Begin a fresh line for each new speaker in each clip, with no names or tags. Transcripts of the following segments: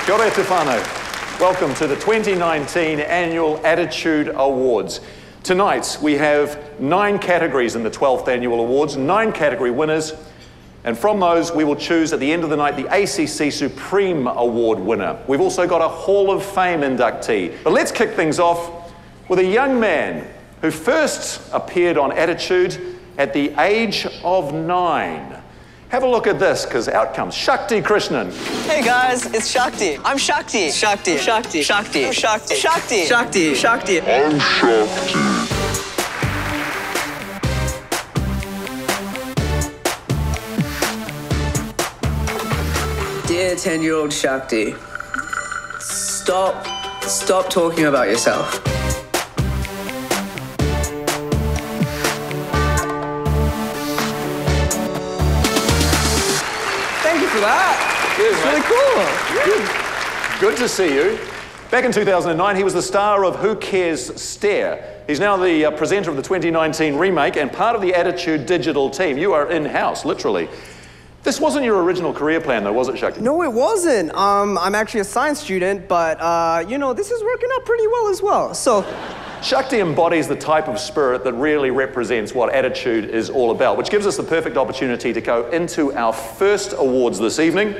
Kia ora te whānau. Welcome to the 2019 Annual Attitude Awards. Tonight we have 9 categories in the 12th Annual Awards, 9 category winners, and from those we will choose at the end of the night the ACC Supreme Award winner. We've also got a Hall of Fame inductee. But let's kick things off with a young man who first appeared on Attitude at the age of 9. Have a look at this, because out comes Shakti Krishnan.
Hey guys, it's Shakti. I'm Shakti. Shakti. Shakti. Shakti. Shakti. Shakti. Shakti. Shakti.
I'm Shakti.
Dear 10-year-old Shakti, stop talking about yourself. Thank you for that. It's really cool.
Good to see you. Back in 2009, he was the star of Who Cares Stare. He's now the presenter of the 2019 remake and part of the Attitude Digital team. You are in-house, literally. This wasn't your original career plan, though, was it, Shakti?
No, it wasn't. I'm actually a science student, but, you know, this is working out pretty well as well, so...
Shakti embodies the type of spirit that really represents what Attitude is all about, which gives us the perfect opportunity to go into our first awards this evening.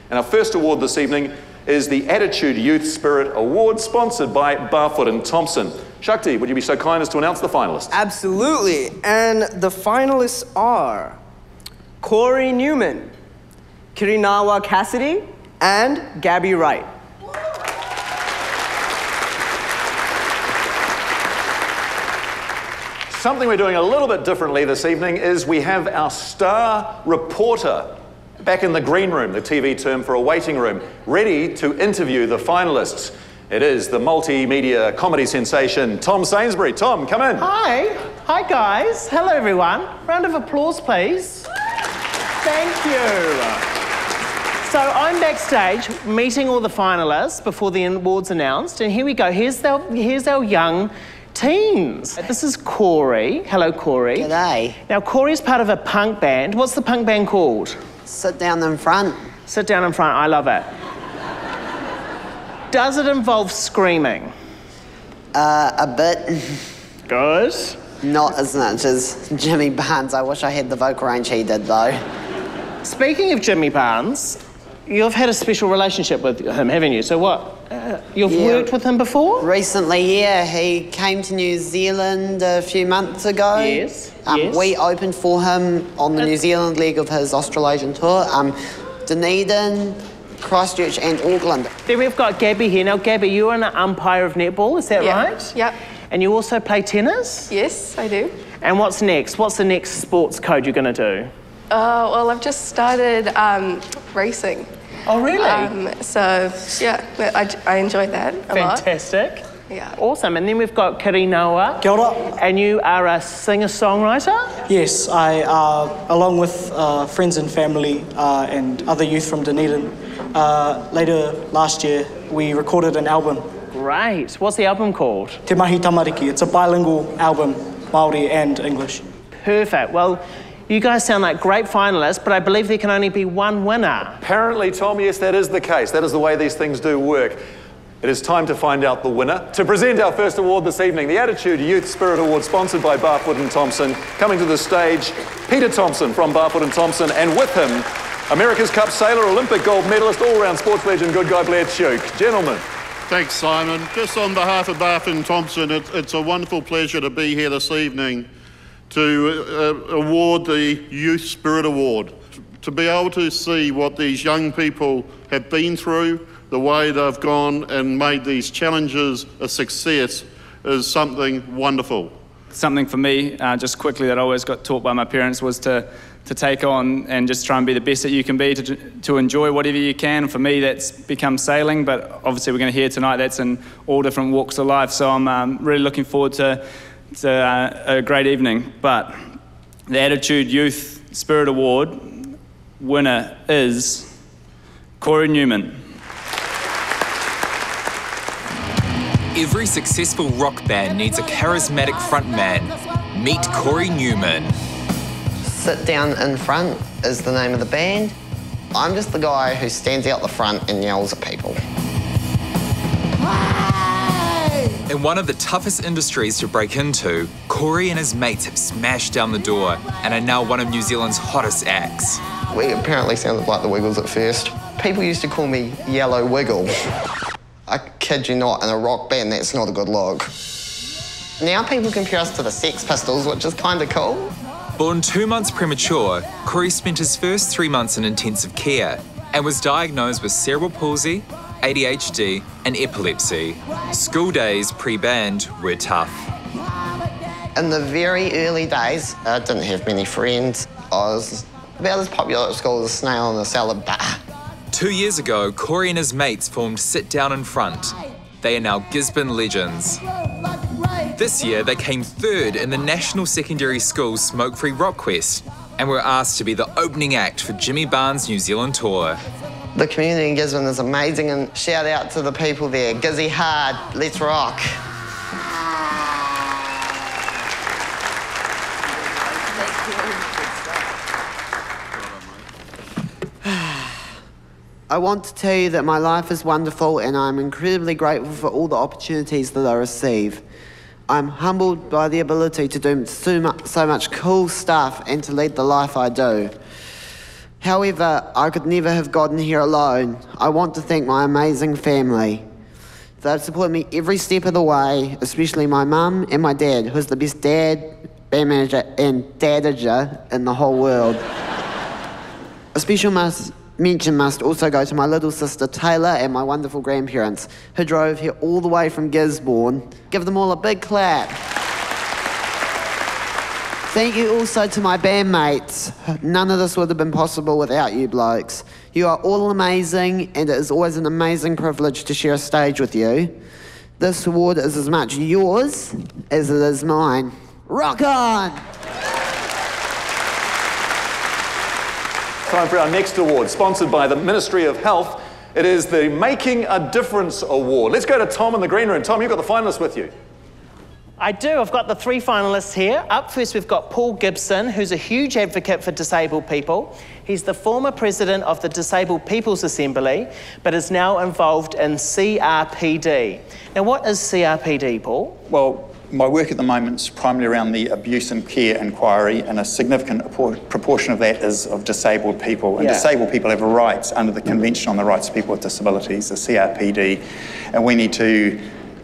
And our first award this evening is the Attitude Youth Spirit Award, sponsored by Barfoot and Thompson. Shakti, would you be so kind as to announce the finalists?
Absolutely. And the finalists are Corey Newman, Kirinawa Cassidy, and Gabby Wright.
Something we're doing a little bit differently this evening is we have our star reporter back in the green room, the TV term for a waiting room, ready to interview the finalists. It is the multimedia comedy sensation, Tom Sainsbury. Tom, come in.
Hi. Hi, guys. Hello, everyone. Round of applause, please. Thank you. So I'm backstage meeting all the finalists before the awards announced, and here we go. Here's our young teens. This is Corey. Hello, Corey.
G'day.
Now, Corey's part of a punk band. What's the punk band called?
Sit down in front.
Sit down in front. I love it. Does it involve screaming?
A bit.
Good.
Not as much as Jimmy Barnes. I wish I had the vocal range he did, though.
Speaking of Jimmy Barnes, you've had a special relationship with him, haven't you? So what? You've worked with him before?
Recently, yeah. He came to New Zealand a few months ago.
Yes, yes.
We opened for him on the New Zealand leg of his Australasian tour. Dunedin, Christchurch and Auckland.
Then we've got Gabby here. Now, Gabby, you're an umpire of netball, is that right?
Yep.
And you also play tennis?
Yes, I do.
And what's next? What's the next sports code you're going to do?
Well, I've just started racing.
Oh, really?
So, yeah, I enjoy that a lot.
Fantastic.
Yeah.
Awesome. And then we've got Kirinawa.
Kia ora.
And you are a singer-songwriter?
Yes, I, along with friends and family and other youth from Dunedin, later last year, we recorded an album.
Great. What's the album called?
Te Mahi Tamariki. It's a bilingual album, Māori and English.
Perfect. Well, you guys sound like great finalists, but I believe there can only be one winner.
Apparently, Tom, yes, that is the case. That is the way these things do work. It is time to find out the winner. To present our first award this evening, the Attitude Youth Spirit Award, sponsored by Barfoot and Thompson. Coming to the stage, Peter Thompson from Barfoot and Thompson, and with him, America's Cup sailor, Olympic gold medalist, all-round sports legend, good guy Blair Tuke. Gentlemen.
Thanks, Simon. Just on behalf of Barfoot and Thompson, it's a wonderful pleasure to be here this evening to award the Youth Spirit Award. To be able to see what these young people have been through, the way they've gone and made these challenges a success is something wonderful.
Something for me, just quickly, that I always got taught by my parents was to take on and just try and be the best that you can be, to enjoy whatever you can. For me, that's become sailing, but obviously we're going to hear tonight that's in all different walks of life, so I'm really looking forward to a great evening. But the Attitude Youth Spirit Award winner is Corey Newman.
Every successful rock band needs a charismatic frontman. Meet Corey Newman.
Sit Down in Front is the name of the band. I'm just the guy who stands out the front and yells at people.
In one of the toughest industries to break into, Corey and his mates have smashed down the door and are now one of New Zealand's hottest acts.
We apparently sounded like the Wiggles at first. People used to call me Yellow Wiggle. I kid you not, in a rock band, that's not a good look. Now people compare us to the Sex Pistols, which is kind of cool.
Born 2 months premature, Corey spent his first 3 months in intensive care and was diagnosed with cerebral palsy, ADHD and epilepsy. School days pre-band were tough.
In the very early days, I didn't have many friends. I was about as popular at school as a snail in a salad bar.
2 years ago, Corey and his mates formed Sit Down in Front. They are now Gisborne legends. This year, they came third in the National Secondary School Smoke-Free Rock Quest and were asked to be the opening act for Jimmy Barnes' New Zealand tour.
The community in Gisborne is amazing, and shout out to the people there. Gizzy hard, let's rock. I want to tell you that my life is wonderful and I'm incredibly grateful for all the opportunities that I receive. I'm humbled by the ability to do so much cool stuff and to lead the life I do. However, I could never have gotten here alone. I want to thank my amazing family. They've supported me every step of the way, especially my mum and my dad, who's the best dad, band manager and dadager in the whole world. A special mention must also go to my little sister Taylor and my wonderful grandparents who drove here all the way from Gisborne. Give them all a big clap. Thank you also to my bandmates. None of this would have been possible without you blokes. You are all amazing and it is always an amazing privilege to share a stage with you. This award is as much yours as it is mine. Rock on!
Time for our next award, sponsored by the Ministry of Health. It is the Making a Difference Award. Let's go to Tom in the green room. Tom, you've got the finalists with you.
I do. I've got the 3 finalists here. Up first, we've got Paul Gibson, who's a huge advocate for disabled people. He's the former president of the Disabled People's Assembly, but is now involved in CRPD. Now, what is CRPD, Paul?
Well, my work at the moment is primarily around the abuse and care inquiry, and a significant proportion of that is of disabled people. And disabled people have rights under the Convention on the Rights of People with Disabilities, the CRPD, and we need to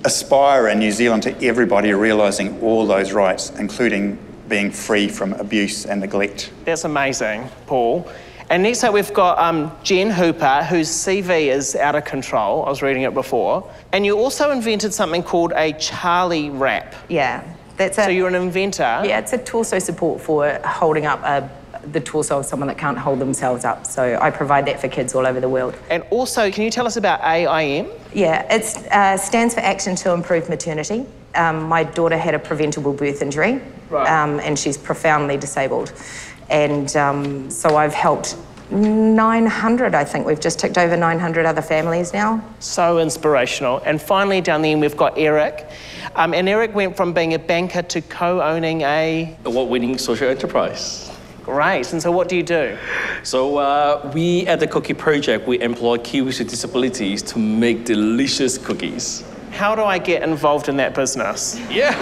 aspire in New Zealand to everybody realising all those rights, including being free from abuse and neglect.
That's amazing, Paul. And next up we've got Jen Hooper, whose CV is out of control. I was reading it before. And you also invented something called a Charlie wrap.
Yeah.
So you're an inventor?
Yeah, it's a torso support for holding up the torso of someone that can't hold themselves up. So I provide that for kids all over the world.
And also, can you tell us about AIM?
Yeah, it stands for Action to Improve Maternity. My daughter had a preventable birth injury, and she's profoundly disabled. And so I've helped 900, I think. We've just ticked over 900 other families now.
So inspirational. And finally, down the end, we've got Eric. And Eric went from being a banker to co-owning a
award-winning social enterprise.
Great. And so what do you do?
So we at the Cookie Project, we employ Kiwis with disabilities to make delicious cookies.
How do I get involved in that business?
Yeah.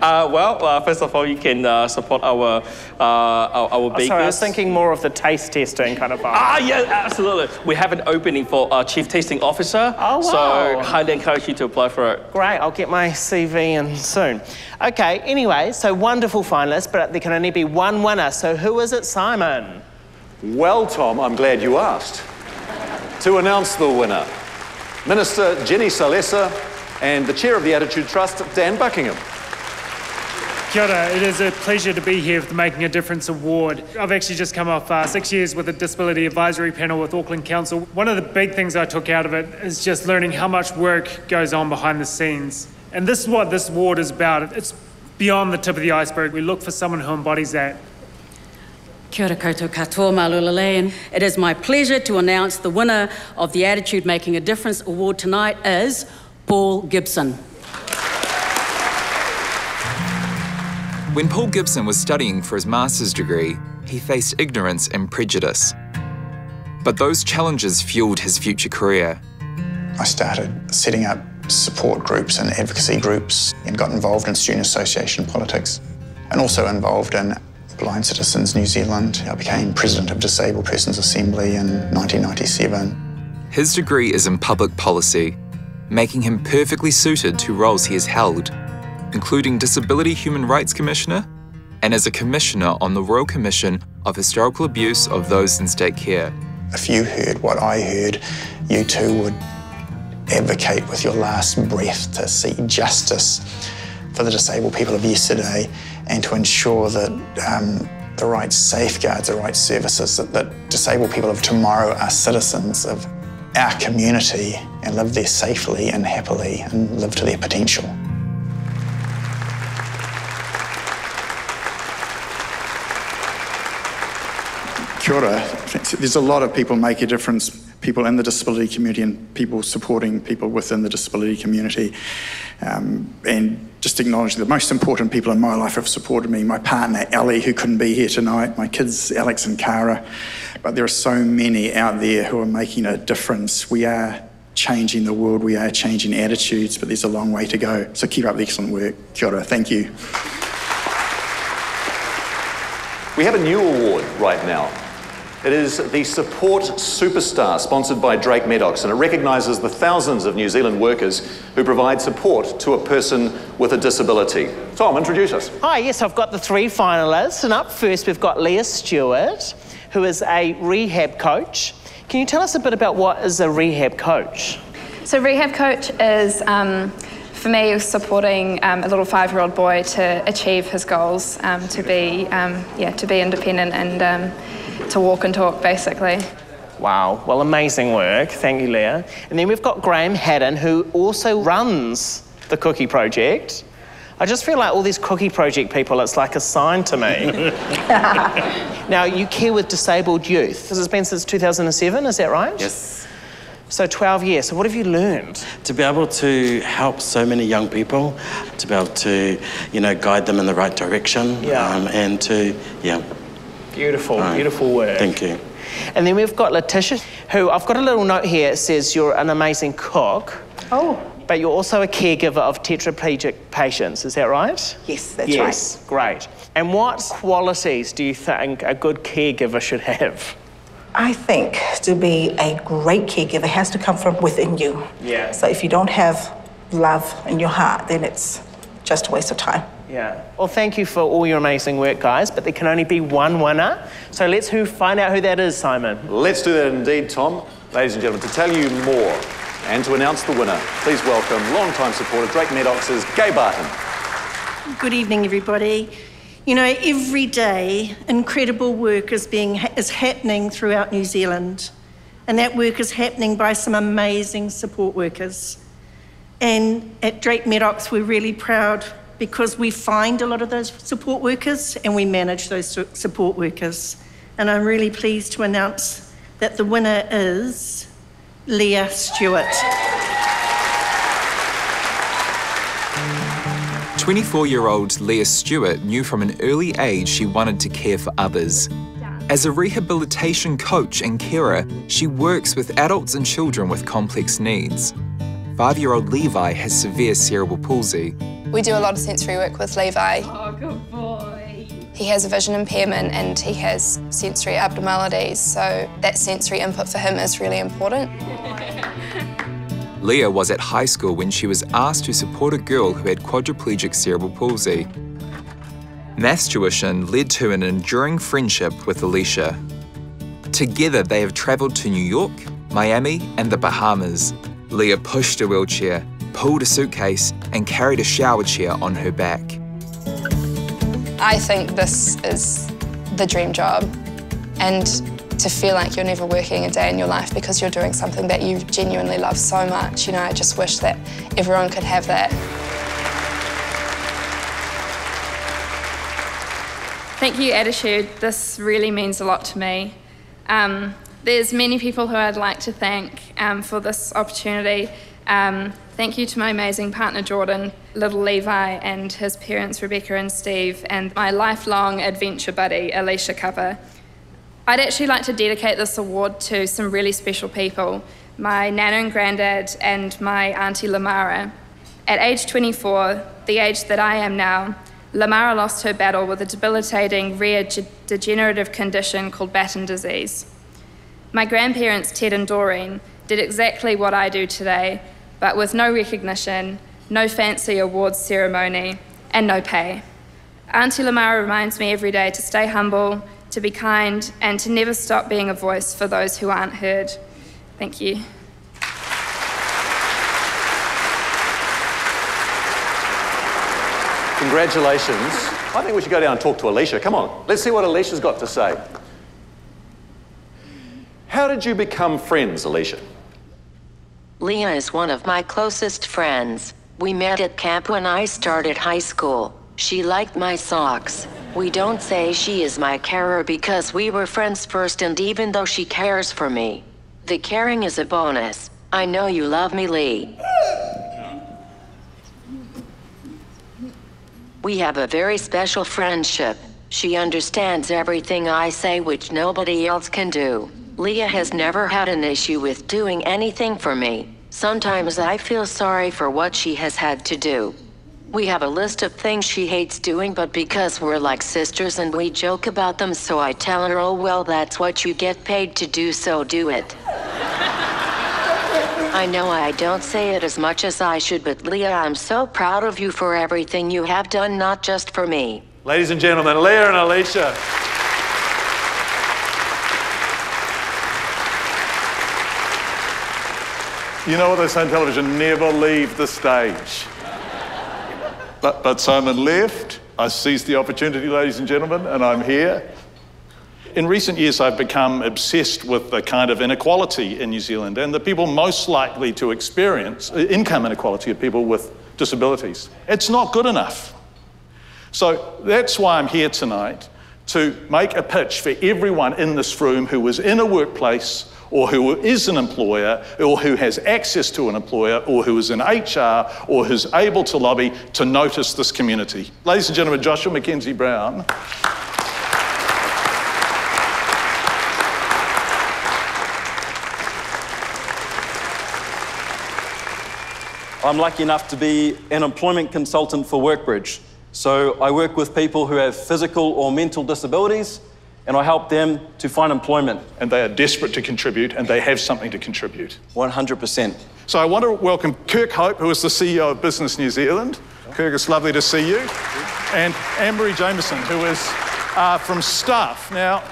Well, first of all, you can support our bakers.
Sorry, I was thinking more of the taste testing kind of vibe.
Yeah, absolutely. We have an opening for Chief Tasting Officer.
Oh, wow.
So highly encourage you to apply for it.
Great, I'll get my CV in soon. Okay, anyway, so wonderful finalists, but there can only be one winner. So who is it, Simon?
Well, Tom, I'm glad you asked. To announce the winner, Minister Jenny Salesa and the Chair of the Attitude Trust, Dan Buckingham.
Kia ora, it is a pleasure to be here with the Making a Difference Award. I've actually just come off 6 years with a disability advisory panel with Auckland Council. One of the big things I took out of it is just learning how much work goes on behind the scenes. And this is what this award is about. It's beyond the tip of the iceberg. We look for someone who embodies that.
Kia ora koutou katoa malulale, and it is my pleasure to announce the winner of the Attitude Making a Difference Award tonight is Paul Gibson.
When Paul Gibson was studying for his master's degree, he faced ignorance and prejudice. But those challenges fueled his future career.
I started setting up support groups and advocacy groups and got involved in student association politics and also involved in Blind Citizens New Zealand. I became president of Disabled Persons Assembly in 1997.
His degree is in public policy, making him perfectly suited to roles he has held, including Disability Human Rights Commissioner and as a Commissioner on the Royal Commission of Historical Abuse of Those in State Care.
If you heard what I heard, you too would advocate with your last breath to see justice for the disabled people of yesterday and to ensure that the right safeguards, the right services, that disabled people of tomorrow are citizens of our community and live there safely and happily and live to their potential. Kia ora. There's a lot of people make a difference, people in the disability community and people supporting people within the disability community. And just acknowledge the most important people in my life have supported me. My partner, Ellie, who couldn't be here tonight, my kids, Alex and Cara. But there are so many out there who are making a difference. We are changing the world, we are changing attitudes, but there's a long way to go. So keep up the excellent work. Kia ora, thank you.
We have a new award right now. It is the Support Superstar, sponsored by Drake Maddox, and it recognises the thousands of New Zealand workers who provide support to a person with a disability. Tom, introduce us.
Hi, yes, I've got the 3 finalists, and up first we've got Leah Stewart, who is a rehab coach. Can you tell us a bit about what is a rehab coach?
So rehab coach is, for me, supporting a little 5-year-old boy to achieve his goals, to be independent and to walk and talk, basically.
Wow, well, amazing work. Thank you, Leah. And then we've got Graham Haddon, who also runs the Cookie Project. I just feel like all these Cookie Project people, it's like a sign to me. Now, you care with disabled youth. This has been since 2007, is that right?
Yes.
So 12 years. So what have you learned?
To be able to help so many young people, to be able to, guide them in the right direction. And to.
Beautiful, beautiful work.
Thank you.
And then we've got Letitia, who I've got a little note here. It says you're an amazing cook.
Oh.
But you're also a caregiver of tetraplegic patients, is that right?
Yes, that's right.
Yes, great. And what qualities do you think a good caregiver should have?
I think to be a great caregiver has to come from within you.
Yeah.
So if you don't have love in your heart, then it's just a waste of time.
Yeah. Well, thank you for all your amazing work, guys, but there can only be one winner. So let's find out who that is, Simon.
Let's do that indeed, Tom. Ladies and gentlemen, to tell you more and to announce the winner, please welcome long-time supporter Drake Maddox's Gay Barton.
Good evening, everybody. You know, every day, incredible work is happening throughout New Zealand, and that work is happening by some amazing support workers. And at Drake Maddox, we're really proud because we find a lot of those support workers and we manage those support workers. And I'm really pleased to announce that the winner is Leah Stewart.
24-year-old Leah Stewart knew from an early age she wanted to care for others. As a rehabilitation coach and carer, she works with adults and children with complex needs. 5-year-old Levi has severe cerebral palsy.
We do a lot of sensory work with Levi.
Oh, good boy.
He has a vision impairment and he has sensory abnormalities, so that sensory input for him is really important.
Leah was at high school when she was asked to support a girl who had quadriplegic cerebral palsy. Maths tuition led to an enduring friendship with Alicia. Together they have travelled to New York, Miami and the Bahamas. Leah pushed a wheelchair, pulled a suitcase and carried a shower chair on her back.
I think this is the dream job, and to feel like you're never working a day in your life because you're doing something that you genuinely love so much. You know, I just wish that everyone could have that.
Thank you, Attitude. This really means a lot to me. There's many people who I'd like to thank for this opportunity. Thank you to my amazing partner, Jordan, little Levi, and his parents, Rebecca and Steve, and my lifelong adventure buddy, Alicia Cover. I'd actually like to dedicate this award to some really special people. my nana and granddad, and my auntie Lamara. At age 24, the age that I am now, Lamara lost her battle with a debilitating rare degenerative condition called Batten disease. My grandparents, Ted and Doreen, did exactly what I do today, but with no recognition, no fancy awards ceremony, and no pay. Auntie Lamara reminds me every day to stay humble, to be kind, and to never stop being a voice for those who aren't heard. Thank you.
Congratulations. I think we should go down and talk to Alicia. Come on, let's see what Alicia's got to say. How did you become friends, Alicia?
Leah is one of my closest friends. We met at camp when I started high school. She liked my socks. We don't say she is my carer because we were friends first, and even though she cares for me, the caring is a bonus. I know you love me, Lee. We have a very special friendship. She understands everything I say, which nobody else can do. Leah has never had an issue with doing anything for me. Sometimes I feel sorry for what she has had to do. We have a list of things she hates doing, but because we're like sisters and we joke about them, so I tell her, oh well, that's what you get paid to do, so do it. I know I don't say it as much as I should, but Leah, I'm so proud of you for everything you have done, not just for me.
Ladies and gentlemen, Leah and Alicia.
You know what they say on television, never leave the stage. But Simon left. I seized the opportunity, ladies and gentlemen, and I'm here. In recent years, I've become obsessed with the kind of inequality in New Zealand, and the people most likely to experience income inequality are people with disabilities. It's not good enough. So that's why I'm here tonight, to make a pitch for everyone in this room who is in a workplace, or who is an employer, or who has access to an employer, or who is in HR, or who's able to lobby, to notice this community. Ladies and gentlemen, Joshua Mackenzie Brown.
I'm lucky enough to be an employment consultant for Workbridge. So I work with people who have physical or mental disabilities, and I help them to find employment.
And they are desperate to contribute, and they have something to contribute.
100%.
So I want to welcome Kirk Hope, who is the CEO of Business New Zealand. Kirk, it's lovely to see you. And Anne-Marie Jameson, who is from Stuff. Now,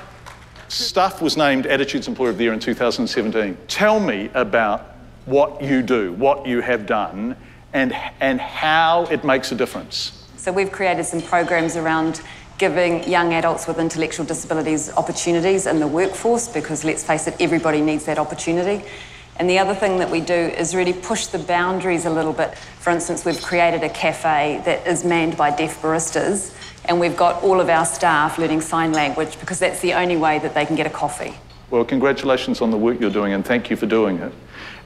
Stuff was named Attitudes Employer of the Year in 2017. Tell me about what you do, what you have done, and how it makes a difference.
So we've created some programs around giving young adults with intellectual disabilities opportunities in the workforce, because let's face it, everybody needs that opportunity. And the other thing that we do is really push the boundaries a little bit. For instance, we've created a cafe that is manned by deaf baristas, and we've got all of our staff learning sign language because that's the only way that they can get a coffee.
Well, congratulations on the work you're doing, and thank you for doing it.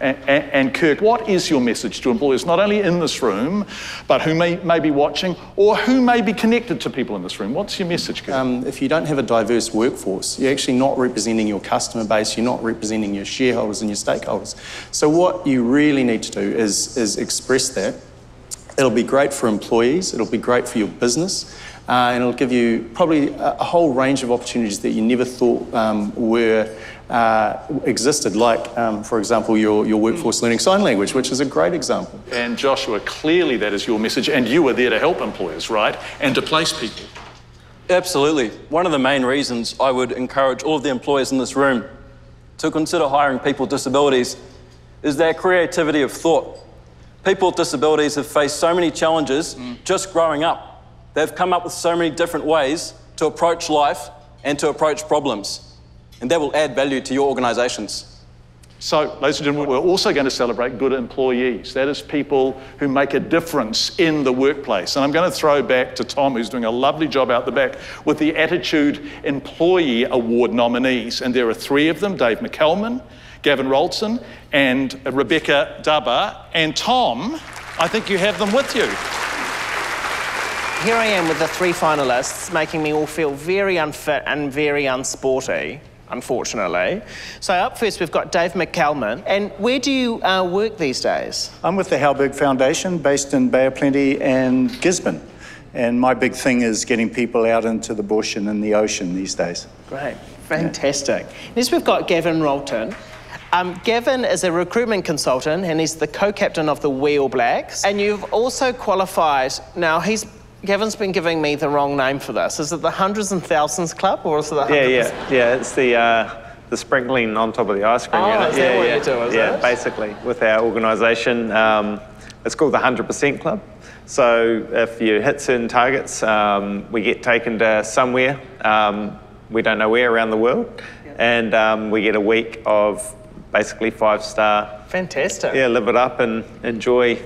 And Kirk, what is your message to employers, not only in this room, but who may be watching, or who may be connected to people in this room? What's your message, Kirk?
If you don't have a diverse workforce, you're actually not representing your customer base, you're not representing your shareholders and your stakeholders. So what you really need to do is express that. It'll be great for employees, it'll be great for your business, and it'll give you probably a whole range of opportunities that you never thought existed, like, for example, your workforce learning sign language, which is a great example.
And Joshua, clearly that is your message, and you are there to help employers, right? And to place people.
Absolutely. One of the main reasons I would encourage all of the employers in this room to consider hiring people with disabilities is their creativity of thought. People with disabilities have faced so many challenges just growing up. They've come up with so many different ways to approach life and to approach problems. And that will add value to your organisations.
So, ladies and gentlemen, we're also going to celebrate good employees. That is people who make a difference in the workplace. And I'm going to throw back to Tom, who's doing a lovely job out the back, with the Attitude Employee Award nominees. And there are three of them: Dave McKelman, Gavin Rolton, and Rebecca Dubber. And Tom, I think you have them with you.
Here I am with the three finalists, making me all feel very unfit and very unsporty. unfortunately. So up first, we've got Dave McCalman. And where do you work these days?
I'm with the Halberg Foundation, based in Bay of Plenty and Gisborne. And my big thing is getting people out into the bush and in the ocean these days.
Great, fantastic. Next, we've got Gavin Rolton. Gavin is a recruitment consultant and he's the co-captain of the Wheel Blacks. And you've also qualified, now Gavin's been giving me the wrong name for this. Is it the Hundreds and Thousands Club or is it the 100%?
Yeah, it's the sprinkling on top of the ice cream unit.
Is that what you do, is it?
Basically, with our organisation. It's called the 100% Club. So if you hit certain targets, we get taken to somewhere, we don't know where around the world, and we get a week of basically 5-star.
Fantastic.
Yeah, live it up and enjoy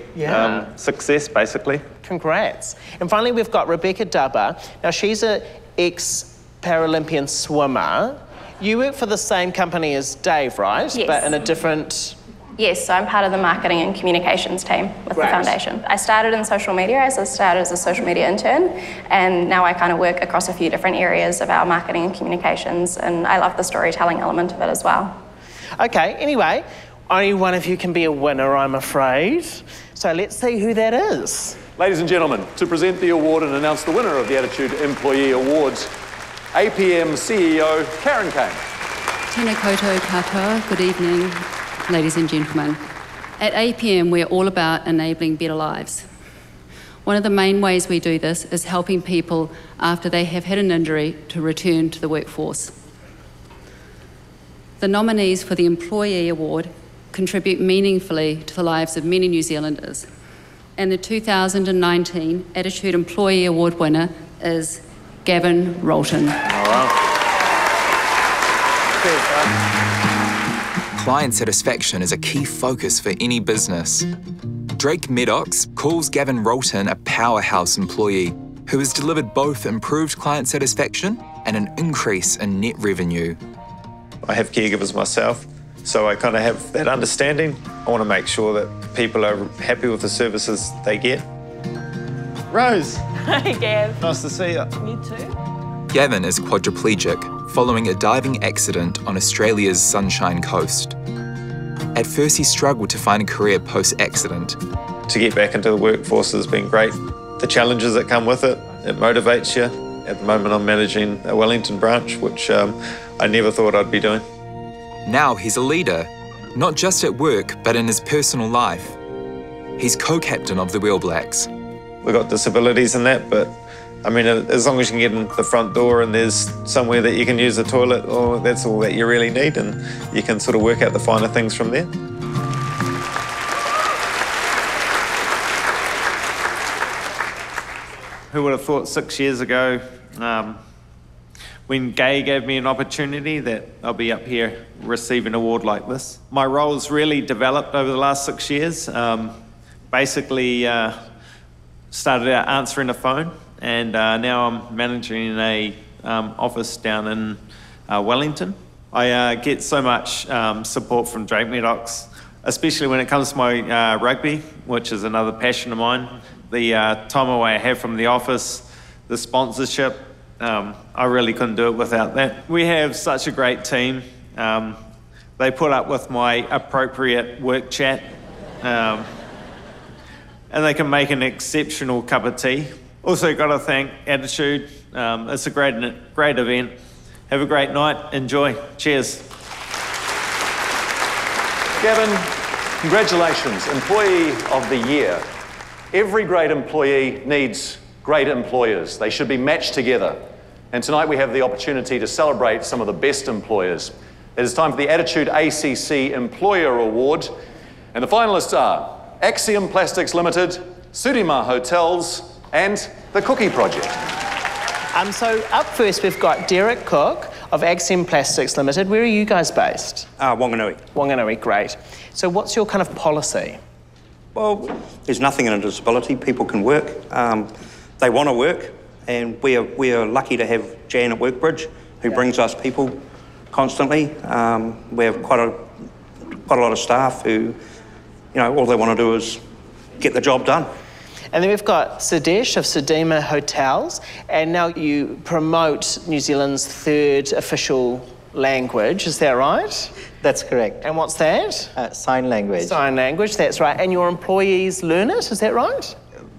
success, basically.
Congrats. And finally, we've got Rebecca Dubber. Now, she's an ex-Paralympian swimmer. You work for the same company as Dave, right?
Yes.
But in a different...
Yes, so I'm part of the marketing and communications team with the foundation. I started in social media, I started as a social media intern, and now I kind of work across a few different areas of our marketing and communications, and I love the storytelling element of it as well.
Okay, anyway, only one of you can be a winner, I'm afraid. So let's see who that is.
Ladies and gentlemen, to present the award and announce the winner of the Attitude Employee Awards, APM CEO Karen Kane.
Tēnā koutou katoa, good evening, ladies and gentlemen. At APM, we're all about enabling better lives. One of the main ways we do this is helping people after they have had an injury to return to the workforce. The nominees for the Employee Award contribute meaningfully to the lives of many New Zealanders. And the 2019 Attitude Employee Award winner is Gavin Rolton.
Client satisfaction is a key focus for any business. Drake Maddox calls Gavin Rolton a powerhouse employee who has delivered both improved client satisfaction and an increase in net revenue.
I have caregivers myself, so I kind of have that understanding. I want to make sure that people are happy with the services they get. Rose.
Hi, Gav.
Nice to see you.
You too.
Gavin is quadriplegic following a diving accident on Australia's Sunshine Coast. At first, he struggled to find a career post-accident.
To get back into the workforce has been great. The challenges that come with it motivates you. At the moment, I'm managing a Wellington branch, which I never thought I'd be doing.
Now he's a leader, not just at work, but in his personal life. He's co-captain of the Wheel Blacks.
We've got disabilities and that, but I mean, as long as you can get in the front door and there's somewhere that you can use the toilet, that's all that you really need, and you can sort of work out the finer things from there. Who would have thought 6 years ago, when Gay gave me an opportunity, that I'll be up here receiving an award like this. My role's really developed over the last 6 years. Basically, started out answering a phone, and now I'm managing a office down in Wellington. I get so much support from Drake Maddox, especially when it comes to my rugby, which is another passion of mine. The time away I have from the office, the sponsorship, I really couldn't do it without that. We have such a great team. They put up with my appropriate work chat, and they can make an exceptional cup of tea. Also got to thank Attitude. It's a great event. Have a great night. Enjoy. Cheers.
Gavin, congratulations, Employee of the Year. Every great employee needs great employers. They should be matched together. And tonight we have the opportunity to celebrate some of the best employers. It is time for the Attitude ACC Employer Award. And the finalists are Axiom Plastics Limited, Surima Hotels, and the Cookie Project.
So up first we've got Derek Cook of Axiom Plastics Limited. Where are you guys based?
Wanganui.
Wanganui, great. So what's your kind of policy?
Well, there's nothing in a disability. People can work. They want to work, and we are lucky to have Jan at Workbridge, who brings us people constantly. We have quite a lot of staff who, all they want to do is get the job done.
And then we've got Sadesh of Surima Hotels, and now you promote New Zealand's third official language, is that right?
That's correct.
And what's that?
Sign language.
Sign language, that's right. And your employees learn it, is that right?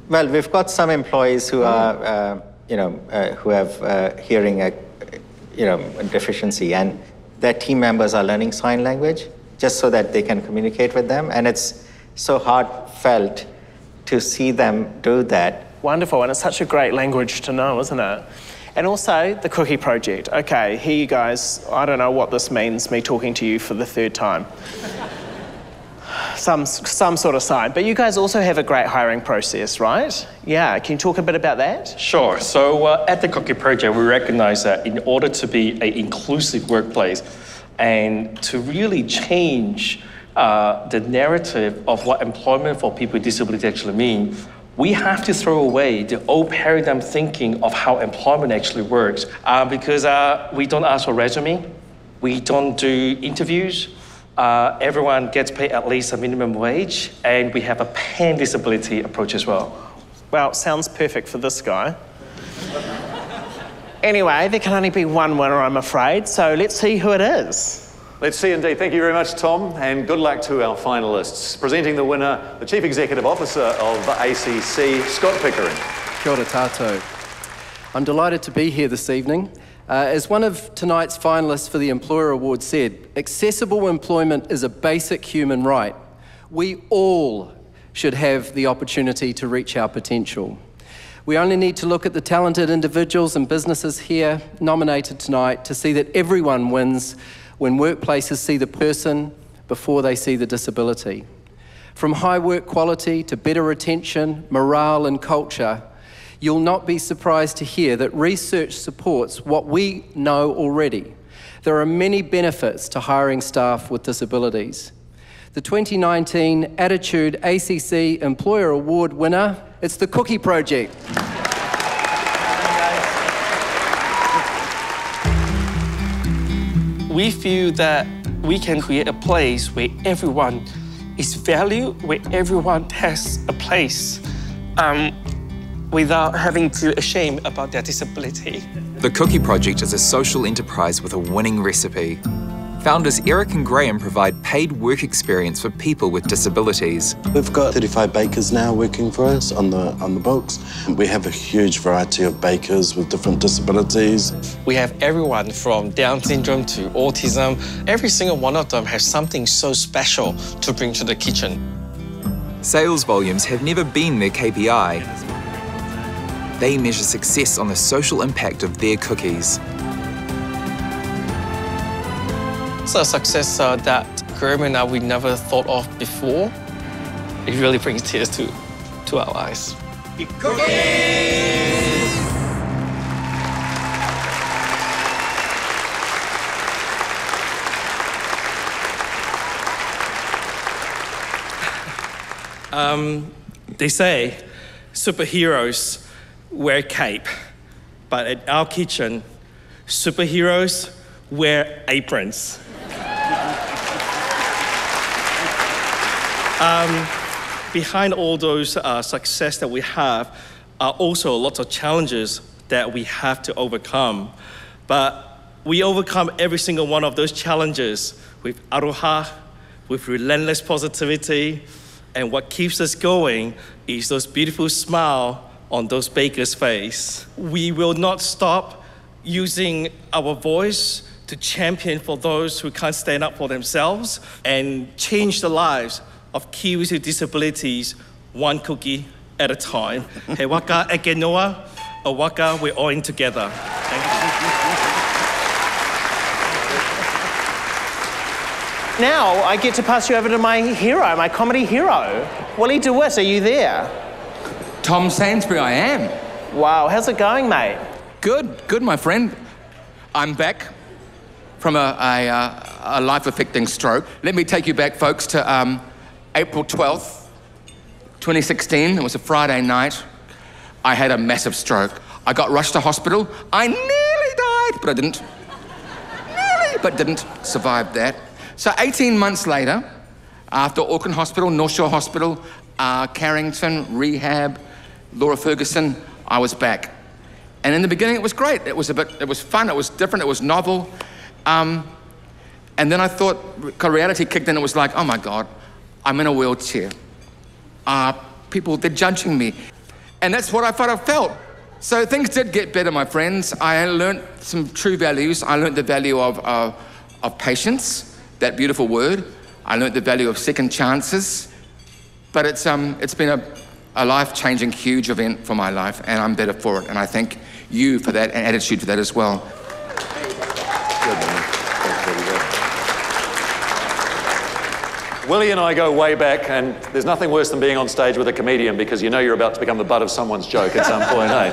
Well, we've got some employees who are, who have hearing, deficiency, and their team members are learning sign language just so that they can communicate with them. And it's so heartfelt to see them do that.
Wonderful, and it's such a great language to know, isn't it? And also the Cookie Project. Okay, here you guys. I don't know what this means, me talking to you for the third time. Some sort of sign. But you guys also have a great hiring process, right? Yeah, can you talk a bit about that?
Sure. So at the Cookie Project, we recognize that in order to be an inclusive workplace and to really change the narrative of what employment for people with disabilities actually mean, we have to throw away the old paradigm thinking of how employment actually works because we don't ask for resume, we don't do interviews, everyone gets paid at least a minimum wage, and we have a pan-disability approach as well.
Well, sounds perfect for this guy. Anyway, there can only be one winner, I'm afraid, so let's see who it is.
Let's see indeed. Thank you very much, Tom, and good luck to our finalists. Presenting the winner, the Chief Executive Officer of the ACC, Scott Pickering.
Kia ora tātou. I'm delighted to be here this evening. As one of tonight's finalists for the Employer Award said, accessible employment is a basic human right. We all should have the opportunity to reach our potential. We only need to look at the talented individuals and businesses here nominated tonight to see that everyone wins when workplaces see the person before they see the disability. From high work quality to better retention, morale and culture, you'll not be surprised to hear that research supports what we know already. There are many benefits to hiring staff with disabilities. The 2019 Attitude ACC Employer Award winner, it's the Cookie Project.
We feel that we can create a place where everyone is valued, where everyone has a place, without having to be ashamed about their disability.
The Cookie Project is a social enterprise with a winning recipe. Founders Eric and Graham provide paid work experience for people with disabilities.
We've got 35 bakers now working for us on the books. We have a huge variety of bakers with different disabilities.
We have everyone from Down syndrome to autism. Every single one of them has something so special to bring to the kitchen.
Sales volumes have never been their KPI. They measure success on the social impact of their cookies.
It's a success that Graham and I we never thought of before. It really brings tears to our eyes. They say superheroes wear cape, but at our kitchen, superheroes wear aprons. Behind all those success that we have are also lots of challenges that we have to overcome. But we overcome every single one of those challenges with aroha, with relentless positivity, and what keeps us going is those beautiful smile on those bakers' face. We will not stop using our voice to champion for those who can't stand up for themselves and change the lives of Kiwis with disabilities, one cookie at a time. He waka eke noa, a waka, we're all in together.
Now I get to pass you over to my hero, my comedy hero. Willie DeWitt, are you there?
Tom Sainsbury, I am.
Wow, how's it going, mate?
Good, my friend. I'm back from a life-affecting stroke. Let me take you back, folks, to April 12th, 2016. It was a Friday night. I had a massive stroke. I got rushed to hospital. I nearly died, but I didn't. Nearly, but didn't. Survived that. So 18 months later, after Auckland Hospital, North Shore Hospital, Carrington, rehab, Laura Ferguson, I was back. And in the beginning, it was great. It was fun, it was different, it was novel. And then I thought, reality kicked in. It was like, oh my God, I'm in a wheelchair. People, they're judging me. And that's what I thought I felt. So things did get better, my friends. I learned some true values. I learned the value of patience, that beautiful word. I learned the value of second chances. But it's been a life-changing, huge event for my life, and I'm better for it. And I thank you for that and attitude for that as well.
Willie and I go way back, and there's nothing worse than being on stage with a comedian because you know you're about to become the butt of someone's joke at some point, eh?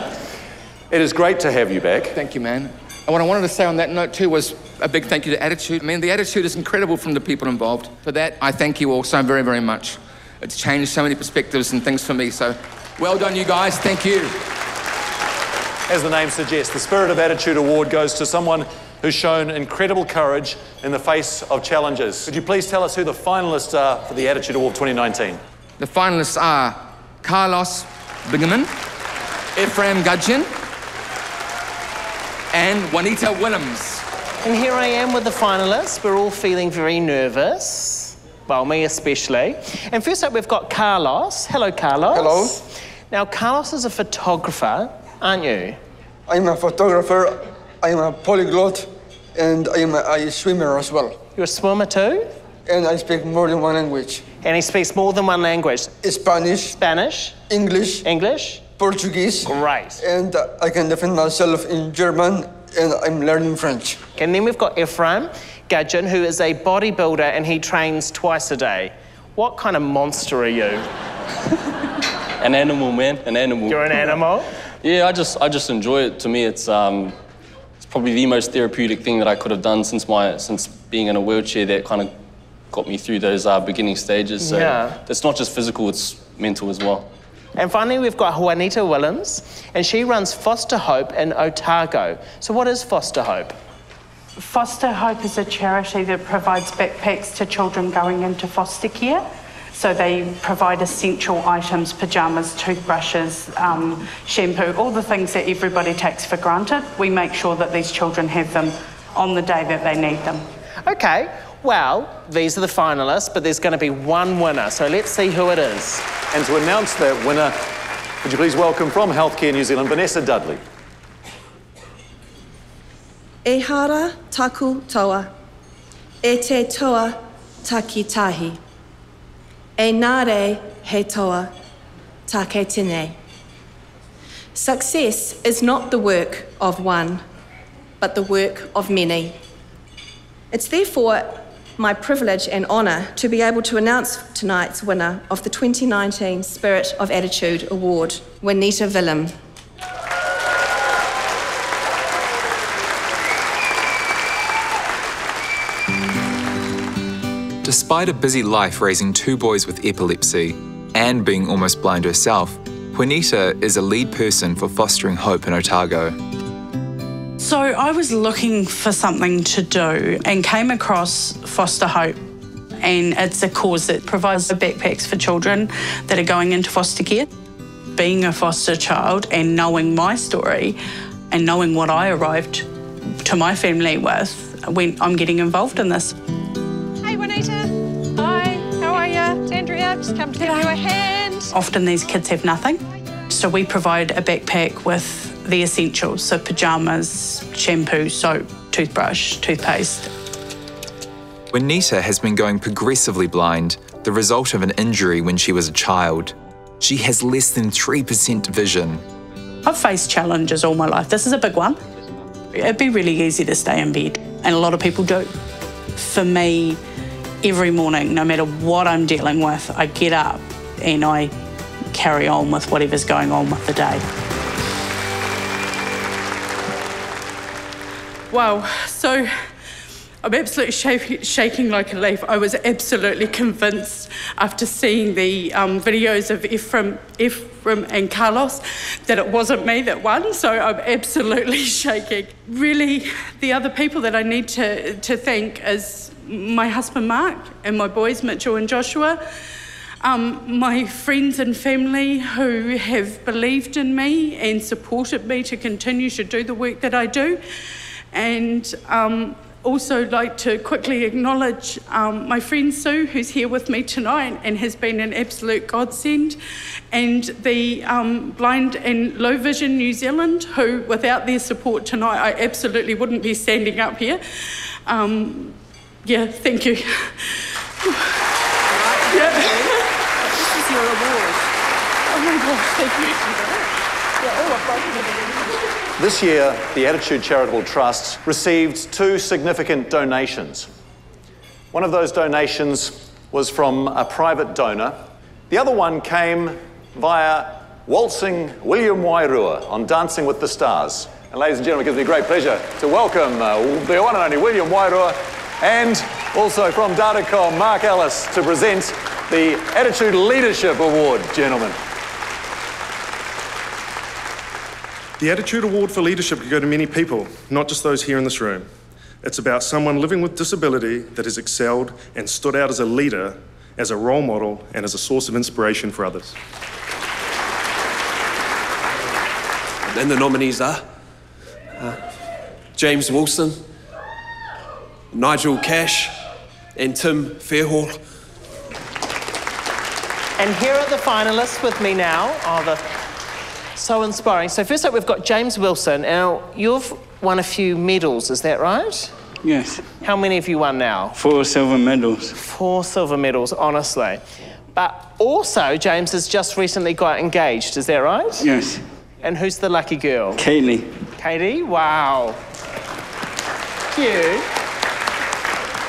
It is great to have you back.
Thank you, man. And what I wanted to say on that note too was a big thank you to Attitude. I mean, the attitude is incredible from the people involved. For that, I thank you all so very, very much. It's changed so many perspectives and things for me, so well done, you guys. Thank you.
As the name suggests, the Spirit of Attitude Award goes to someone who's shown incredible courage in the face of challenges. Could you please tell us who the finalists are for the Attitude Award 2019?
The finalists are Carlos Bingaman, Ephraim Gudgeon, and Juanita Willems.
And here I am with the finalists. We're all feeling very nervous. Well, me especially. And first up, we've got Carlos. Hello, Carlos.
Hello.
Now, Carlos is a photographer, aren't you?
I'm a photographer, I'm a polyglot, and I'm a swimmer as well.
You're a swimmer too?
And I speak more than one language.
And he speaks more than one language?
Spanish.
Spanish.
English.
English.
Portuguese.
Great.
And I can defend myself in German, and I'm learning French.
And then we've got Ephraim Gudgeon, who is a bodybuilder, and he trains twice a day. What kind of monster are you?
An animal, man, an animal.
You're an animal?
Yeah, I just enjoy it. To me, it's probably the most therapeutic thing that I could have done since being in a wheelchair. That kind of got me through those beginning stages. So
yeah.
It's not just physical, it's mental as well.
And finally, we've got Juanita Willems, and she runs Foster Hope in Otago. So what is Foster Hope?
Foster Hope is a charity that provides backpacks to children going into foster care. So they provide essential items, pyjamas, toothbrushes, shampoo, all the things that everybody takes for granted. We make sure that these children have them on the day that they need them.
Okay, well, these are the finalists, but there's going to be one winner, so let's see who it is.
And to announce that winner, would you please welcome from Healthcare New Zealand, Vanessa Dudley.
E hara taku toa, e te toa takitahi. E nare he toa, take tine. Success is not the work of one, but the work of many. It's therefore my privilege and honour to be able to announce tonight's winner of the 2019 Spirit of Attitude Award, Juanita Willems.
Despite a busy life raising 2 boys with epilepsy and being almost blind herself, Juanita is a lead person for Fostering Hope in Otago.
So I was looking for something to do and came across Foster Hope. And it's a cause that provides backpacks for children that are going into foster care. Being a foster child and knowing my story and knowing what I arrived to my family with, when I'm getting involved in this.
Hey, Juanita. Hi, how are you? It's Andrea, just come to give you a hand.
Often these kids have nothing. So we provide a backpack with the essentials, so pyjamas, shampoo, soap, toothbrush, toothpaste.
Juanita has been going progressively blind, the result of an injury when she was a child. She has less than 3% vision.
I've faced challenges all my life. This is a big one. It'd be really easy to stay in bed, and a lot of people do. For me, every morning, no matter what I'm dealing with, I get up and I carry on with whatever's going on with the day. Wow, so I'm absolutely shaking like a leaf. I was absolutely convinced after seeing the videos of Ephraim and Carlos that it wasn't me that won, so I'm absolutely shaking. Really, the other people that I need to thank is my husband Mark and my boys Mitchell and Joshua, my friends and family who have believed in me and supported me to continue to do the work that I do, and also like to quickly acknowledge my friend Sue, who's here with me tonight and has been an absolute godsend, and the Blind and Low Vision New Zealand, who without their support tonight I absolutely wouldn't be standing up here. Yeah, thank you. Yeah.
This is your award.
Oh my gosh, thank you.
This year, the Attitude Charitable Trust received 2 significant donations. One of those donations was from a private donor. The other one came via waltzing William Wairua on Dancing with the Stars. And ladies and gentlemen, it gives me great pleasure to welcome the one and only William Wairua, and also from Datacom, Mark Ellis, to present the Attitude Leadership Award, gentlemen.
The Attitude Award for Leadership could go to many people, not just those here in this room. It's about someone living with disability that has excelled and stood out as a leader, as a role model, and as a source of inspiration for others.
And the nominees are James Wilson, Nigel Cash, and Tim Fairhall.
And here are the finalists with me now. So inspiring. So first up, we've got James Wilson. Now, you've won a few medals, is that right?
Yes.
How many have you won now?
4 silver medals.
4 silver medals, honestly. But also, James has just recently got engaged, is that right?
Yes.
And who's the lucky girl?
Kaylee.
Katie? Wow. Cute.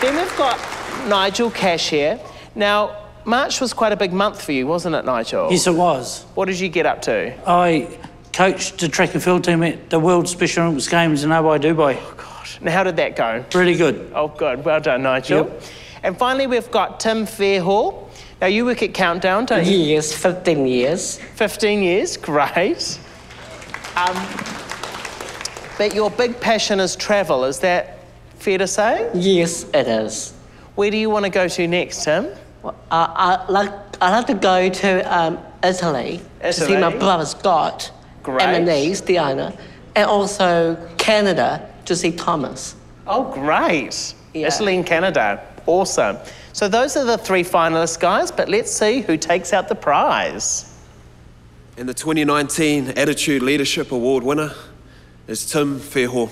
Then we've got Nigel Cash here. Now, March was quite a big month for you, wasn't it, Nigel?
Yes, it was.
What did you get up to?
I coached the track and field team at the World Special Olympics Games in Dubai.
Oh, gosh. Now, how did that go?
Really good.
Oh, good. Well done, Nigel.
Yep.
And finally, we've got Tim Fairhall. Now, you work at Countdown, don't you?
Yes, 15 years.
15 years, great. But your big passion is travel, is that fair to say?
Yes, it is.
Where do you want to go to next, Tim?
Well, I'd like to go to Italy to see my brother Scott,
Great.
and my niece Diana, and also Canada to see Thomas.
Oh, great.
Yeah.
Italy and Canada. Awesome. So those are the 3 finalists, guys, but let's see who takes out the prize.
And the 2019 Attitude Leadership Award winner is Tim Fairhall.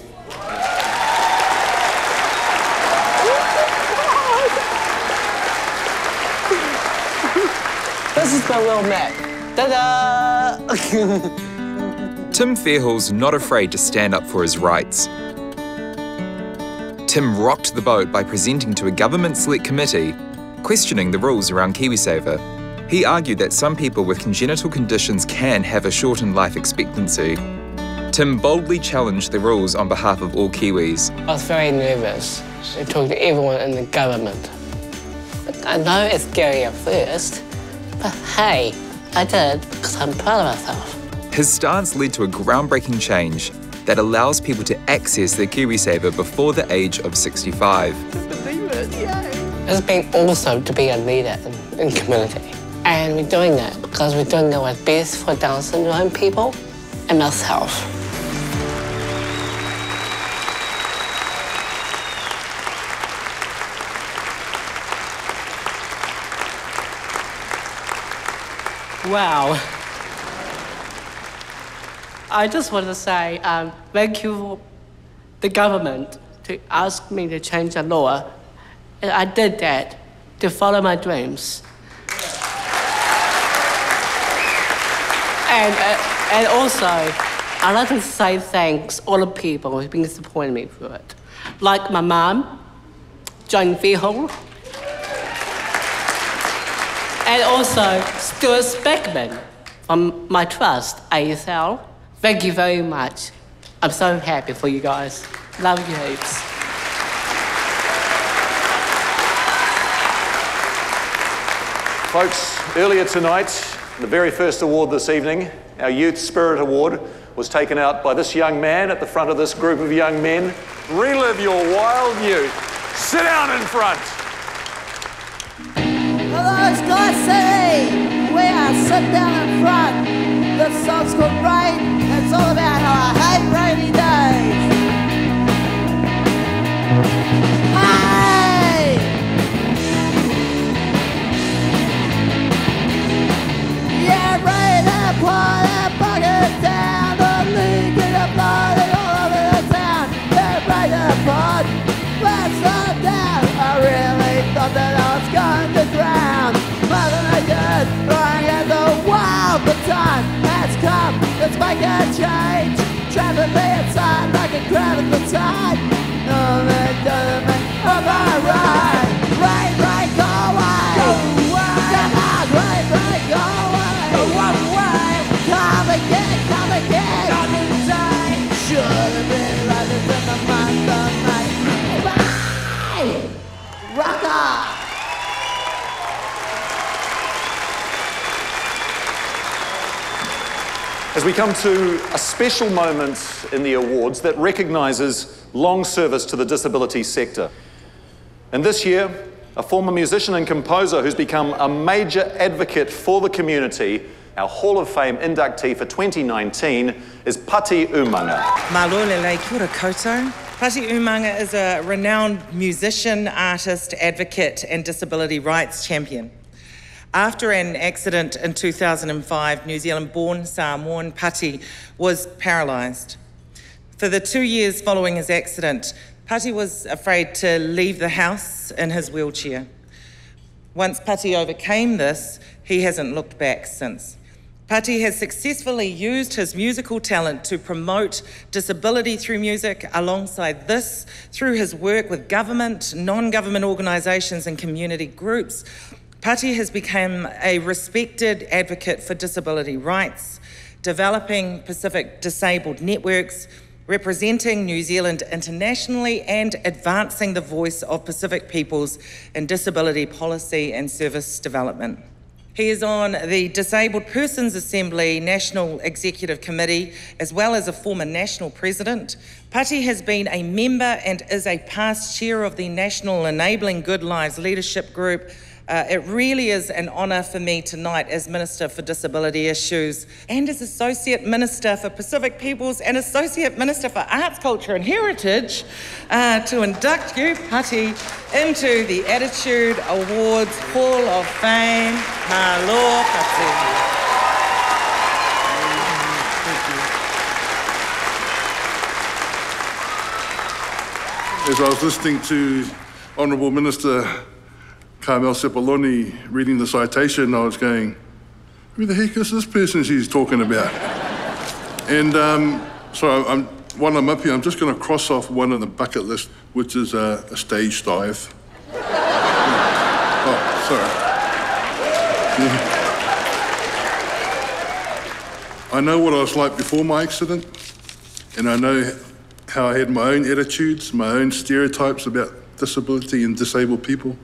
This is my world map. Ta-da!
Tim Fairhall's not afraid to stand up for his rights. Tim rocked the boat by presenting to a government select committee, questioning the rules around KiwiSaver. He argued that some people with congenital conditions can have a shortened life expectancy. Tim boldly challenged the rules on behalf of all Kiwis.
I was very nervous. I talked to everyone in the government. I know it's scary at first, but hey, I did it because I'm proud of myself.
His stance led to a groundbreaking change that allows people to access their KiwiSaver before the age of 65.
It's been awesome to be a leader in the community. And we're doing that because we're doing what's best for Down syndrome people and myself. Wow. I just want to say thank you for the government to ask me to change the law. And I did that to follow my dreams. And also, I'd like to say thanks to all the people who've been supporting me through it. Like my mum, Jane Fairhall, and also Stuart Speckman from my trust, ASL. Thank you very much. I'm so happy for you guys. Love you heaps.
Folks, earlier tonight, the very first award this evening, our Youth Spirit Award, was taken out by this young man at the front of this group of young men. Relive your wild youth. Sit down in front.
Hello, Sky City. We are sit down in front. This song's called Rain. It's all about how I hate rainy days. make a change. Trying to lay aside like a crowd at the tide. No, that doesn't make right. Rain, rain, go away. Go away. Come on, rain, rain, go away. Go away. Come again, come again. Another day. Should have been right in the month of May. Bye. Rock on.
As we come to a special moment in the awards that recognises long service to the disability sector. And this year, a former musician and composer who's become a major advocate for the community, our Hall of Fame inductee for 2019 is Pati Umanga.
Malolele kura koutou. Pati Umanga is a renowned musician, artist, advocate and disability rights champion. After an accident in 2005, New Zealand-born Samoan Pati was paralysed. For the 2 years following his accident, Pati was afraid to leave the house in his wheelchair. Once Pati overcame this, he hasn't looked back since. Pati has successfully used his musical talent to promote disability through music. Alongside this, through his work with government, non-government organisations and community groups, Pati has become a respected advocate for disability rights, developing Pacific disabled networks, representing New Zealand internationally and advancing the voice of Pacific peoples in disability policy and service development. He is on the Disabled Persons Assembly National Executive Committee, as well as a former national president. Pati has been a member and is a past chair of the National Enabling Good Lives Leadership Group. It really is an honour for me tonight as Minister for Disability Issues and as Associate Minister for Pacific Peoples and Associate Minister for Arts, Culture and Heritage to induct you, Pati, into the Attitude Awards Hall of Fame. Malo, Pati.
As I was listening to Honourable Minister Carmel Sepuloni reading the citation, I was going, who the heck is this person she's talking about? And so while I'm up here, I'm just going to cross off one on the bucket list, which is a stage dive. Oh, sorry. I know what I was like before my accident, and I know how I had my own attitudes, my own stereotypes about disability and disabled people.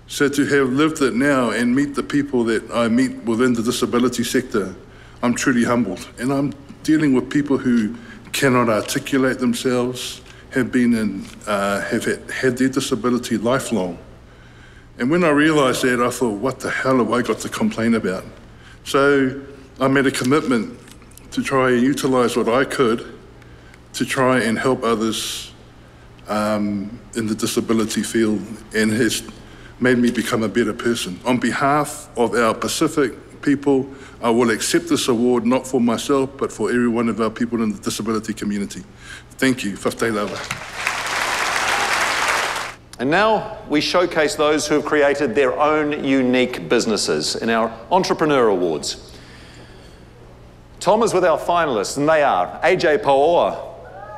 So to have lived it now and meet the people that I meet within the disability sector, I'm truly humbled. And I'm dealing with people who cannot articulate themselves, have been in, have had their disability lifelong. And when I realised that, I thought, what the hell have I got to complain about? So I made a commitment to try and utilise what I could to try and help others in the disability field, and has made me become a better person. On behalf of our Pacific people, I will accept this award, not for myself, but for every one of our people in the disability community. Thank you. Whaftai lawa.
And now we showcase those who have created their own unique businesses in our Entrepreneur Awards. Tom is with our finalists, and they are AJ Paoa,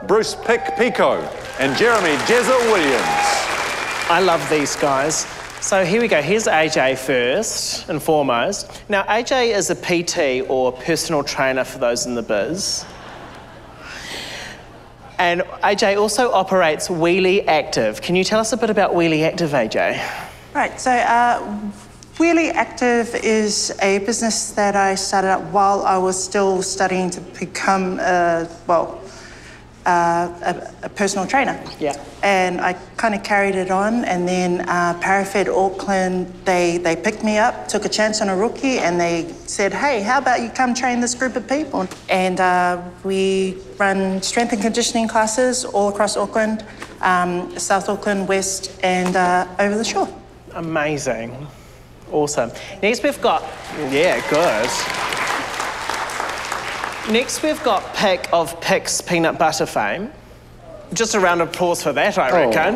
Bruce Pico, and Jeremy Jezza Williams.
I love these guys. So here we go. Here's AJ first and foremost. Now, AJ is a PT, or personal trainer for those in the biz. And AJ also operates Wheelie Active. Can you tell us a bit about Wheelie Active, AJ?
Right, so Wheelie Active is a business that I started up while I was still studying to become, a personal trainer.
Yeah.
And I kind of carried it on, and then Parafed Auckland, they picked me up, took a chance on a rookie, and they said, hey, how about you come train this group of people? And we run strength and conditioning classes all across Auckland, South Auckland, West, and over the shore.
Amazing. Awesome. Next we've got, yeah, good. Next we've got Pick of Pick's Peanut Butter fame. Just a round of applause for that, I reckon.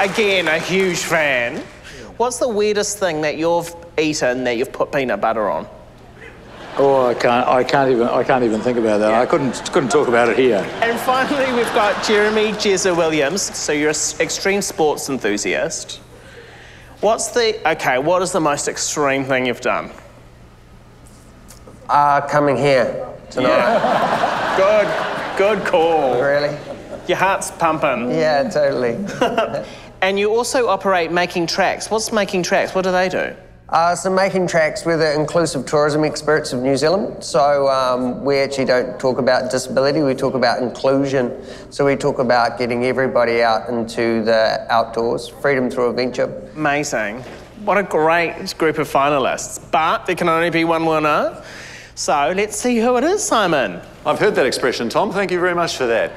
Again, a huge fan. What's the weirdest thing that you've eaten that you've put peanut butter on?
Oh, I can't even think about that.
Yeah.
I couldn't talk about it here.
And finally, we've got Jeremy Jezza Williams. So you're an extreme sports enthusiast. What is the most extreme thing you've done?
Coming here tonight.
Yeah. Good call.
Really?
Your heart's pumping.
Yeah, totally.
And you also operate Making Tracks. What's Making Tracks? What do they do?
So Making Tracks, we're the inclusive tourism experts of New Zealand. So we actually don't talk about disability, we talk about inclusion. So we talk about getting everybody out into the outdoors, freedom through adventure.
Amazing. What a great group of finalists. But there can only be one winner. So let's see who it is, Simon.
I've heard that expression, Tom. Thank you very much for that.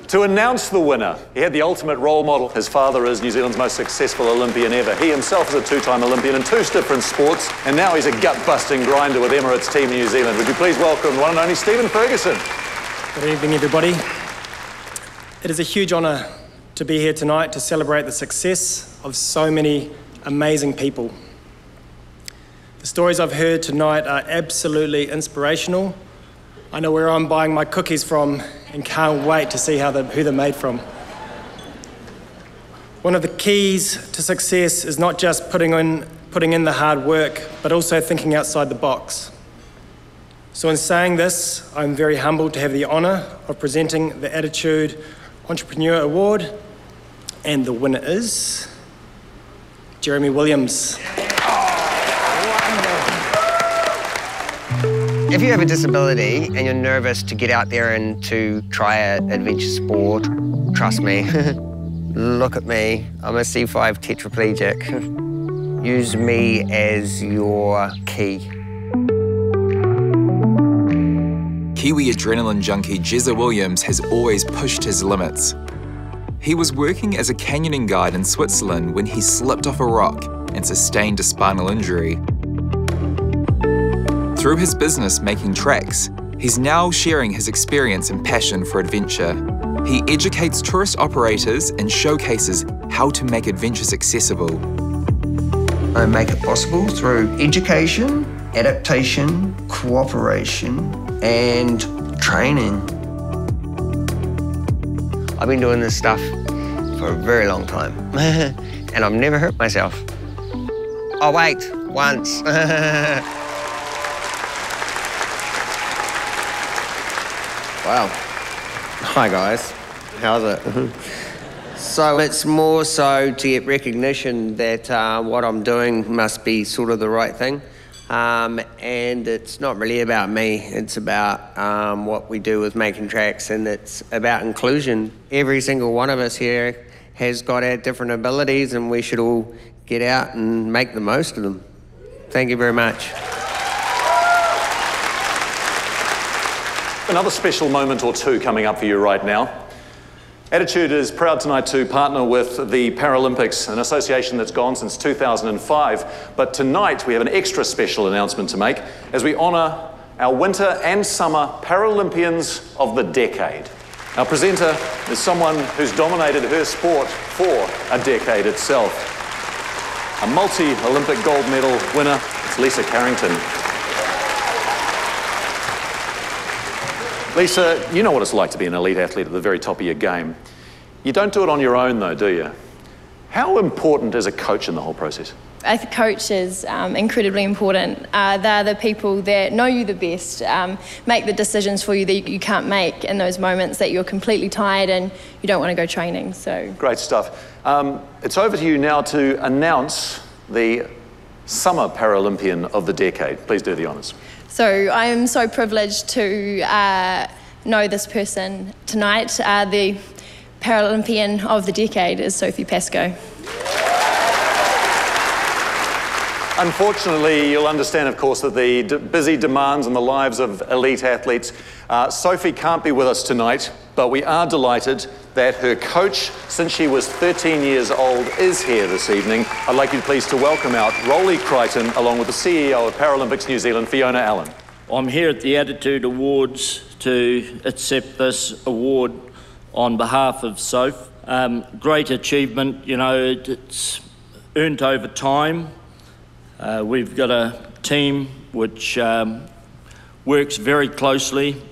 To announce the winner, he had the ultimate role model. His father is New Zealand's most successful Olympian ever. He himself is a two-time Olympian in 2 different sports, and now he's a gut-busting grinder with Emirates Team New Zealand. Would you please welcome the one and only Stephen Ferguson.
Good evening, everybody. It is a huge honour to be here tonight to celebrate the success of so many amazing people. The stories I've heard tonight are absolutely inspirational. I know where I'm buying my cookies from and can't wait to see who they're made from. One of the keys to success is not just putting in the hard work, but also thinking outside the box. So in saying this, I'm very humbled to have the honour of presenting the Attitude Entrepreneur Award, and the winner is Jeremy Williams.
If you have a disability and you're nervous to get out there and to try an adventure sport, trust me, look at me. I'm a C5 tetraplegic. Use me as your key.
Kiwi adrenaline junkie Jezza Williams has always pushed his limits. He was working as a canyoning guide in Switzerland when he slipped off a rock and sustained a spinal injury. Through his business Making Tracks, he's now sharing his experience and passion for adventure. He educates tourist operators and showcases how to make adventures accessible.
I make it possible through education, adaptation, cooperation, and training. I've been doing this stuff for a very long time, and I've never hurt myself. Oh wait, once. Wow. Hi guys, how's it? So it's more so to get recognition that what I'm doing must be sort of the right thing. And it's not really about me, it's about what we do with Making Tracks, and it's about inclusion. Every single one of us here has got our different abilities, and we should all get out and make the most of them. Thank you very much.
Another special moment or two coming up for you right now. Attitude is proud tonight to partner with the Paralympics, an association that's gone since 2005. But tonight we have an extra special announcement to make as we honour our winter and summer Paralympians of the decade. Our presenter is someone who's dominated her sport for a decade itself. A multi-Olympic gold medal winner, it's Lisa Carrington. Lisa, you know what it's like to be an elite athlete at the very top of your game. You don't do it on your own though, do you? How important is a coach in the whole process?
A coach is incredibly important. They're the people that know you the best, make the decisions for you that you can't make in those moments that you're completely tired and you don't want to go training. So
great stuff. It's over to you now to announce the Summer Paralympian of the decade. Please do the honours.
So I am so privileged to know this person tonight. The Paralympian of the decade is Sophie Pascoe.
Unfortunately, you'll understand, of course, that the busy demands on the lives of elite athletes, Sophie can't be with us tonight, but we are delighted that her coach, since she was 13 years old, is here this evening. I'd like you please to welcome out Rolly Crichton, along with the CEO of Paralympics New Zealand, Fiona Allen.
I'm here at the Attitude Awards to accept this award on behalf of Soph. Great achievement, you know, it's earned over time. We've got a team which works very closely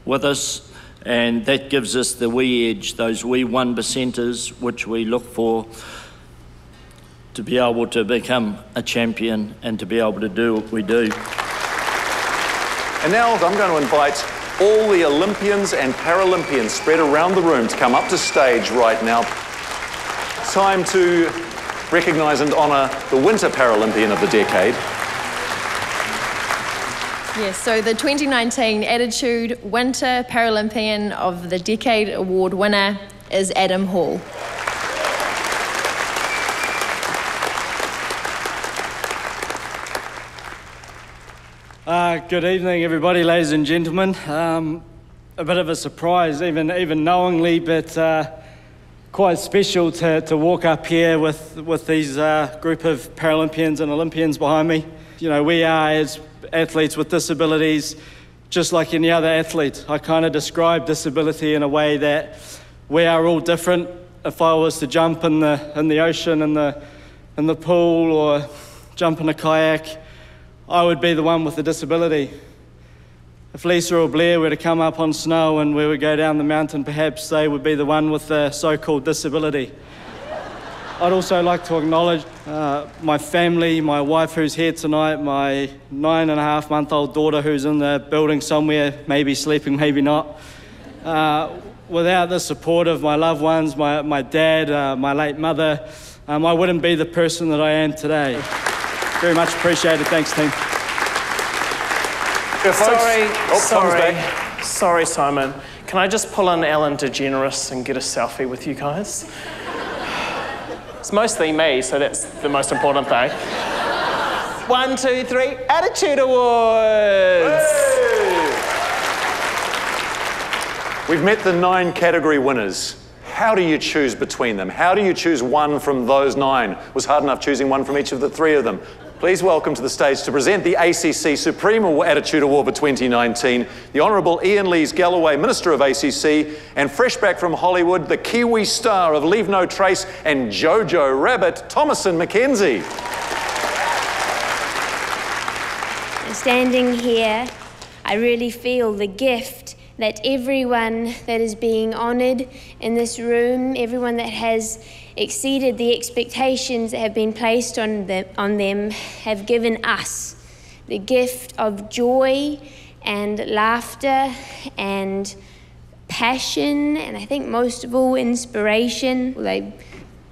with us, and that gives us the wee edge, those wee 1%ers which we look for to be able to become a champion and to be able to do what we do.
And now I'm going to invite all the Olympians and Paralympians spread around the room to come up to stage right now. Time to recognise and honour the Winter Paralympian of the decade.
Yes, so the 2019 Attitude Winter Paralympian of the Decade Award winner is Adam Hall.
Good evening, everybody, ladies and gentlemen. A bit of a surprise, even knowingly, but quite special to walk up here with these group of Paralympians and Olympians behind me. You know, we are, as athletes with disabilities, just like any other athlete. I kind of describe disability in a way that we are all different. If I was to jump in the ocean, in the pool, or jump in a kayak, I would be the one with the disability. If Lisa or Blair were to come up on snow and we would go down the mountain, perhaps they would be the one with the so-called disability. I'd also like to acknowledge my family, my wife who's here tonight, my 9.5-month-old daughter who's in the building somewhere, maybe sleeping, maybe not. Without the support of my loved ones, my dad, my late mother, I wouldn't be the person that I am today. Very much appreciated. Thanks, team.
Sorry, Simon. Can I just pull in Ellen DeGeneres and get a selfie with you guys? It's mostly me, so that's the most important thing. 1, 2, 3, Attitude Awards!
Hey! We've met the 9 category winners. How do you choose between them? How do you choose one from those 9? It was hard enough choosing one from each of the 3 of them. Please welcome to the stage to present the ACC Supreme Attitude Award for 2019, the Honourable Ian Lees-Galloway, Minister of ACC, and fresh back from Hollywood, the Kiwi star of Leave No Trace and Jojo Rabbit, Thomasin McKenzie.
Standing here, I really feel the gift that everyone that is being honoured in this room, everyone that has exceeded the expectations that have been placed on them, have given us the gift of joy and laughter and passion, and I think most of all inspiration. They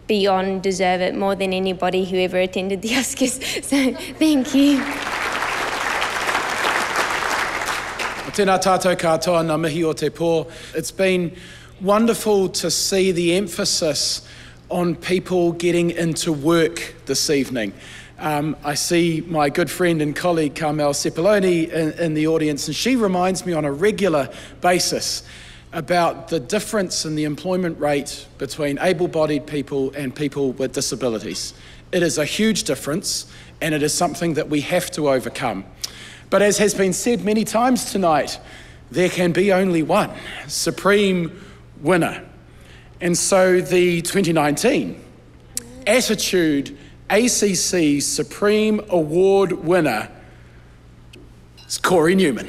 beyond deserve it more than anybody who ever attended the Oscars, so thank you.
Tēnā tātou katoa, ngā mihi o te pō. It's been wonderful to see the emphasis on people getting into work this evening. I see my good friend and colleague Carmel Cepoloni in the audience, and she reminds me on a regular basis about the difference in the employment rate between able-bodied people and people with disabilities. It is a huge difference, and it is something that we have to overcome. But as has been said many times tonight, there can be only one supreme winner. And so the 2019 Attitude ACC Supreme Award winner is Corey Newman.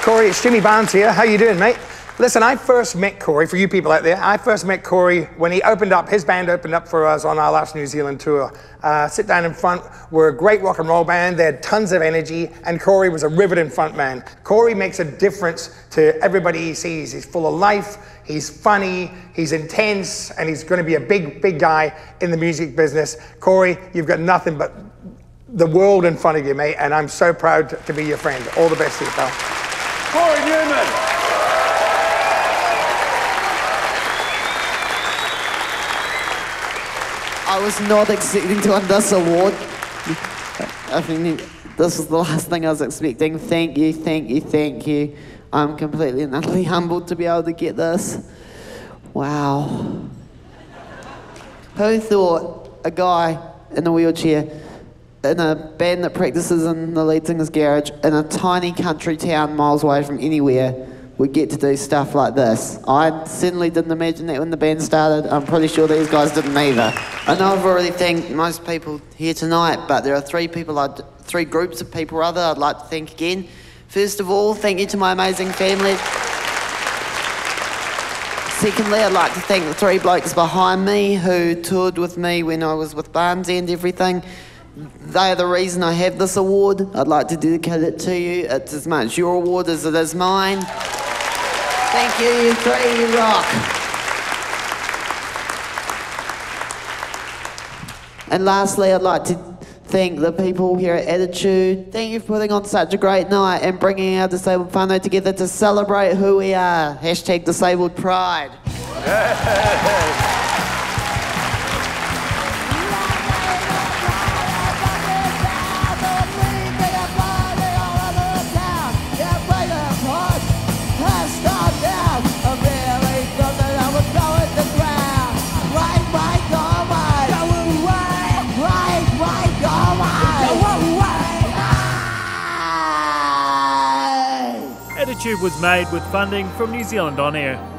Corey, it's Jimmy Barnes here. How you doing, mate? Listen, I first met Corey, for you people out there, I first met Corey when he opened up, his band opened up for us on our last New Zealand tour. Sit Down in Front were a great rock and roll band, they had tons of energy, and Corey was a riveting front man. Corey makes a difference to everybody he sees. He's full of life, he's funny, he's intense, and he's going to be a big, big guy in the music business. Corey, you've got nothing but the world in front of you, mate, and I'm so proud to be your friend. All the best to you, pal.
Corey Newman!
I was not expecting to win this award. I mean, this is the last thing I was expecting. Thank you, thank you, thank you. I'm completely and utterly humbled to be able to get this. Wow. Who thought a guy in a wheelchair, in a band that practices in the lead singer's garage, in a tiny country town miles away from anywhere, we get to do stuff like this. I certainly didn't imagine that when the band started. I'm pretty sure these guys didn't either. I know I've already thanked most people here tonight, but there are three groups of people rather I'd like to thank again. First of all, thank you to my amazing family. Secondly, I'd like to thank the three blokes behind me who toured with me when I was with Barnsley and everything. They are the reason I have this award. I'd like to dedicate it to you. It's as much your award as it is mine. Thank you, you three, you rock. And lastly, I'd like to thank the people here at Attitude. Thank you for putting on such a great night and bringing our disabled whānau together to celebrate who we are. Hashtag disabled pride.
Attitude was made with funding from New Zealand On Air.